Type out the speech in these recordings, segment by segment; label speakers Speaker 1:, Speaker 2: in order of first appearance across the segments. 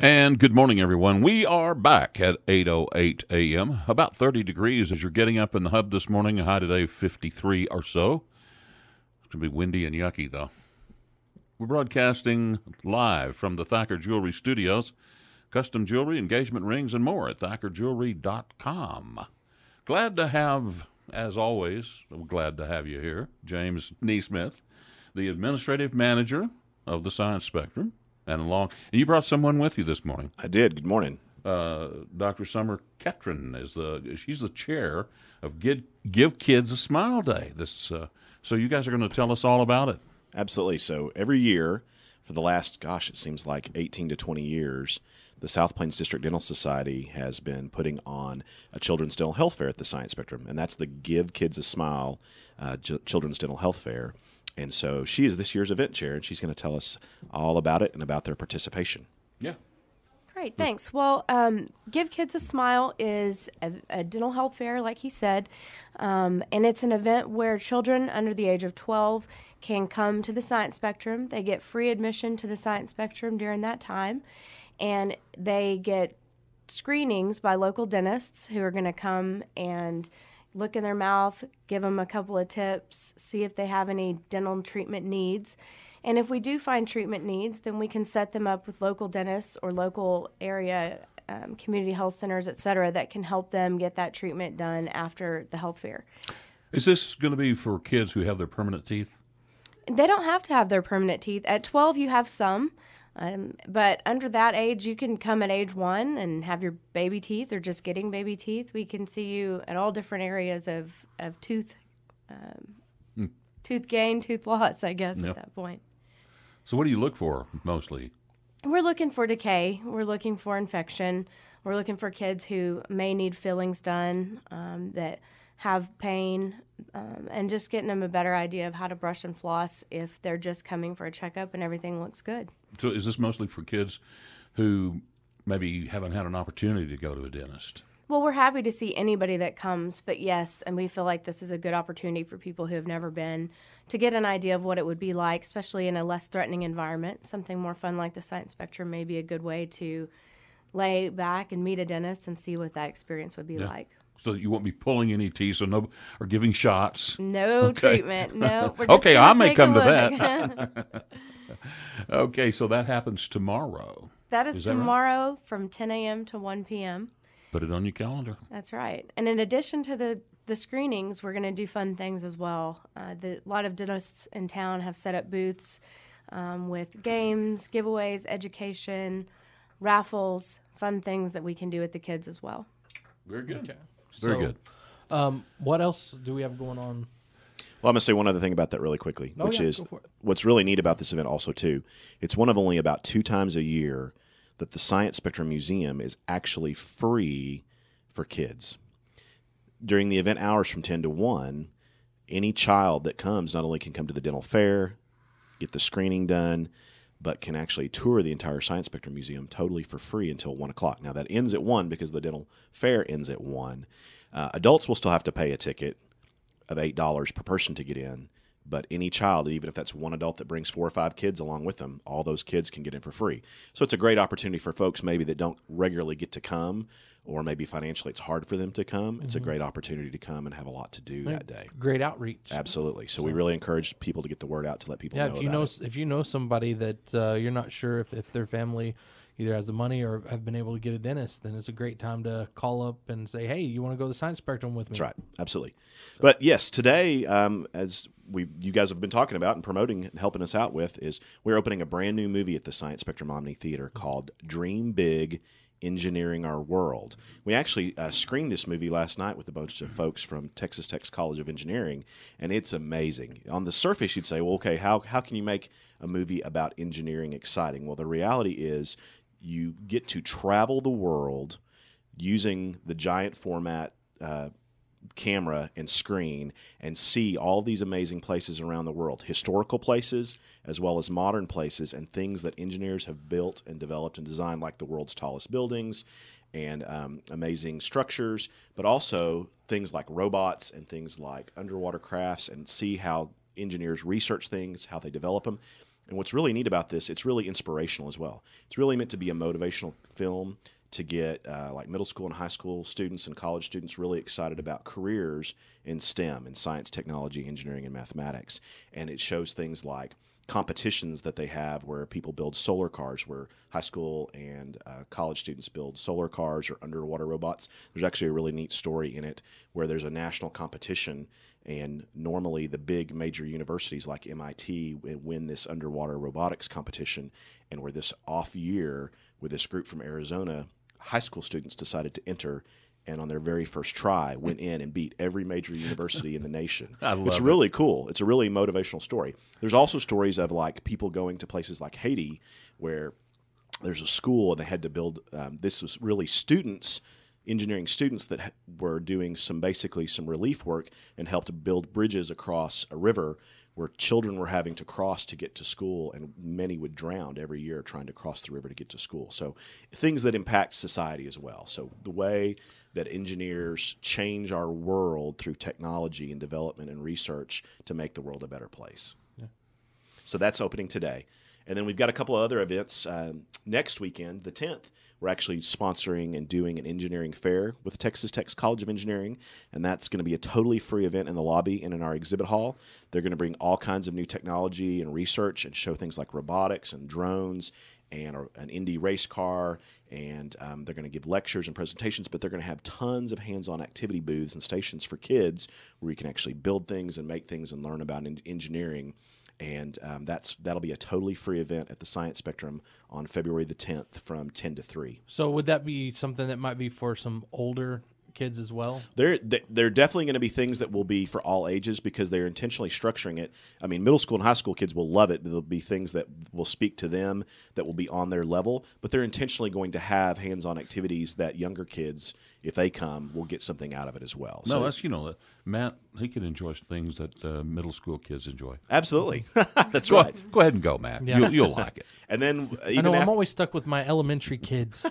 Speaker 1: And good morning, everyone. We are back at 8:08 a.m. About 30 degrees as you're getting up in the hub this morning. High today, 53 or so. It's going to be windy and yucky, though. We're broadcasting live from the Thacker Jewelry Studios. Custom jewelry, engagement rings, and more at thackerjewelry.com. Glad to have, as always, we're glad to have you here, James Nesmith, the administrative manager of the Science Spectrum. And you brought someone with you this morning.
Speaker 2: I did. Good morning.
Speaker 1: Dr. Summer Ketron she's the chair of Give Kids a Smile Day. So you guys are going to tell us all about it.
Speaker 2: Absolutely. So every year for the last, it seems like 18 to 20 years, the South Plains District Dental Society has been putting on a children's dental health fair at the Science Spectrum, and that's the Give Kids a Smile Children's Dental Health Fair. And so she is this year's event chair, and she's going to tell us all about it and about their participation.
Speaker 1: Yeah.
Speaker 3: Great, thanks. Well, Give Kids a Smile is a dental health fair, like he said, and it's an event where children under the age of 12 can come to the Science Spectrum. They get free admission to the Science Spectrum during that time, and they get screenings by local dentists who are going to come and look in their mouth, give them a couple of tips, see if they have any dental treatment needs. And if we do find treatment needs, then we can set them up with local dentists or local area community health centers, et cetera, that can help them get that treatment done after the health fair.
Speaker 1: Is this going to be for kids who have their permanent teeth?
Speaker 3: They don't have to have their permanent teeth. At 12, you have some. But under that age, you can come at age 1 and have your baby teeth or just getting baby teeth. We can see you at all different areas of tooth gain, tooth loss, I guess, at that point.
Speaker 1: So what do you look for mostly?
Speaker 3: We're looking for decay. We're looking for infection. We're looking for kids who may need fillings done, that have pain, and just getting them a better idea of how to brush and floss if they're just coming for a checkup and everything looks good.
Speaker 1: So is this mostly for kids who maybe haven't had an opportunity to go to a dentist?
Speaker 3: Well, we're happy to see anybody that comes, but yes, and we feel like this is a good opportunity for people who have never been to get an idea of what it would be like, especially in a less threatening environment. Something more fun like the Science Spectrum may be a good way to lay back and meet a dentist and see what that experience would be like.
Speaker 1: So you won't be pulling any teeth or giving shots?
Speaker 3: No treatment. No. We're just
Speaker 1: okay, I may come to
Speaker 3: that.
Speaker 1: Okay, so that happens tomorrow.
Speaker 3: That is tomorrow from 10 a.m. to 1 p.m.
Speaker 1: Put it on your calendar.
Speaker 3: That's right. And in addition to the screenings, we're going to do fun things as well. A lot of dentists in town have set up booths with games, giveaways, education, raffles, fun things that we can do with the kids as well.
Speaker 1: Very good.
Speaker 4: Okay.
Speaker 1: Very good.
Speaker 4: What else do we have going on?
Speaker 2: Well, I'm going to say one other thing about that really quickly, which is what's really neat about this event also, too. It's one of only about 2 times a year that the Science Spectrum Museum is actually free for kids. During the event hours from 10 to 1, any child that comes not only can come to the dental fair, get the screening done, but can actually tour the entire Science Spectrum Museum totally for free until 1 o'clock. Now, that ends at 1 because the dental fair ends at 1. Adults will still have to pay a ticket of $8 per person to get in, but any child, even if that's one adult that brings 4 or 5 kids along with them, all those kids can get in for free. So it's a great opportunity for folks maybe that don't regularly get to come, or maybe financially it's hard for them to come. It's a great opportunity to come and have a lot to do that day.
Speaker 4: Great outreach.
Speaker 2: Absolutely. So we really encourage people to get the word out to let people know about it.
Speaker 4: If you know somebody that you're not sure if their family either has the money or have been able to get a dentist, then it's a great time to call up and say, hey, you want to go to the Science Spectrum with me?
Speaker 2: That's right. Absolutely. So. But yes, today, as you guys have been talking about and promoting and helping us out with, is we're opening a brand new movie at the Science Spectrum Omni Theater called Dream Big, Engineering Our World. We actually screened this movie last night with a bunch of folks from Texas Tech's College of Engineering, and it's amazing. On the surface, you'd say, well, okay, how can you make a movie about engineering exciting? Well, the reality is you get to travel the world using the giant format camera and screen and see all these amazing places around the world, historical places as well as modern places, and things that engineers have built and developed and designed, like the world's tallest buildings and amazing structures, but also things like robots and things like underwater crafts, and see how engineers research things, how they develop them. And what's really neat about this, it's really inspirational as well. It's really meant to be a motivational film to get like middle school and high school students and college students really excited about careers in STEM, in science, technology, engineering, and mathematics. And it shows things like competitions that they have where people build solar cars, where high school and college students build solar cars or underwater robots. There's actually a really neat story in it where there's a national competition, and normally the big major universities like MIT win this underwater robotics competition, and where this off year with this group from Arizona, high school students decided to enter, and on their very first try went in and beat every major university in the nation. It's really cool. It's a really motivational story. There's also stories of like people going to places like Haiti where there's a school and they had to build, this was really students, engineering students that were doing basically some relief work and helped build bridges across a river where children were having to cross to get to school, and many would drown every year trying to cross the river to get to school. So things that impact society as well. So the way that engineers change our world through technology and development and research to make the world a better place. Yeah. So that's opening today. And then we've got a couple of other events. Next weekend, the 10th, we're actually sponsoring and doing an engineering fair with Texas Tech's College of Engineering, and that's going to be a totally free event in the lobby and in our exhibit hall. They're going to bring all kinds of new technology and research and show things like robotics and drones and an Indy race car, and they're going to give lectures and presentations, but they're going to have tons of hands-on activity booths and stations for kids where you can actually build things and make things and learn about engineering. And that'll be a totally free event at the Science Spectrum on February the 10th from 10 to 3.
Speaker 4: So would that be something that might be for some older kids as well?
Speaker 2: They're definitely going to be things that will be for all ages because they're intentionally structuring it. I mean, middle school and high school kids will love it. There'll be things that will speak to them that will be on their level, but they're intentionally going to have hands-on activities that younger kids, if they come, will get something out of it as well.
Speaker 1: No, that's, Matt, he can enjoy things that middle school kids enjoy.
Speaker 2: Absolutely. That's right.
Speaker 1: Go ahead and go, Matt.
Speaker 4: Yeah.
Speaker 1: You'll like it.
Speaker 2: And then
Speaker 4: I'm always stuck with my elementary kids.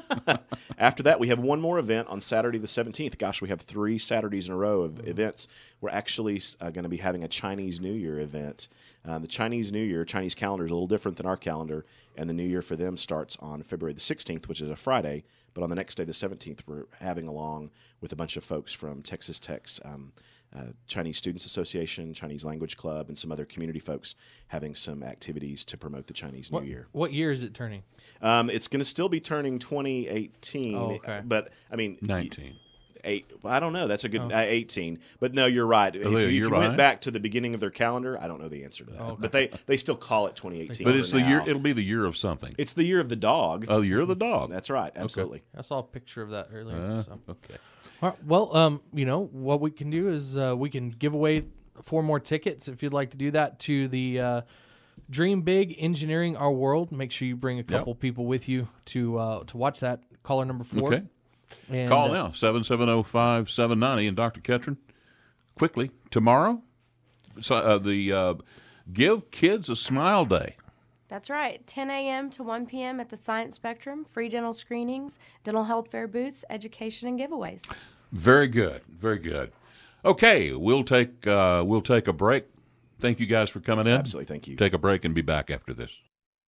Speaker 2: After that, we have one more event on Saturday the 17th. Gosh, we have 3 Saturdays in a row of events. We're actually going to be having a Chinese New Year event. The Chinese New Year, Chinese calendar is a little different than our calendar, and the New Year for them starts on February the 16th, which is a Friday. But on the next day, the 17th, we're having along with a bunch of folks from Texas Tech's Chinese Students Association, Chinese Language Club, and some other community folks having some activities to promote the Chinese New Year.
Speaker 4: What year is it turning?
Speaker 2: It's going to still be turning 2018, but I mean
Speaker 1: 19.
Speaker 2: I don't know. That's a good 18. But no, you're right. If you went back to the beginning of their calendar, I don't know the answer to that. But they still call it 2018.
Speaker 1: But it's the year. It'll be the year of something.
Speaker 2: It's the year of the dog.
Speaker 1: Oh, the year of the dog.
Speaker 2: That's right. Absolutely.
Speaker 4: Okay. I saw a picture of that earlier.
Speaker 1: Okay.
Speaker 4: All right, well, what we can do is we can give away 4 more tickets if you'd like to do that to the Dream Big Engineering Our World. Make sure you bring a couple people with you to watch that. Caller number 4.
Speaker 1: Okay.
Speaker 4: And,
Speaker 1: call now, 770-5790. And Dr. Ketron, quickly, tomorrow, the Give Kids a Smile Day.
Speaker 3: That's right. 10 a.m. to 1 p.m. at the Science Spectrum. Free dental screenings, dental health fair booths, education, and giveaways.
Speaker 1: Very good. Very good. Okay, we'll take a break. Thank you guys for coming in.
Speaker 2: Absolutely. Thank you.
Speaker 1: Take a break and be back after this.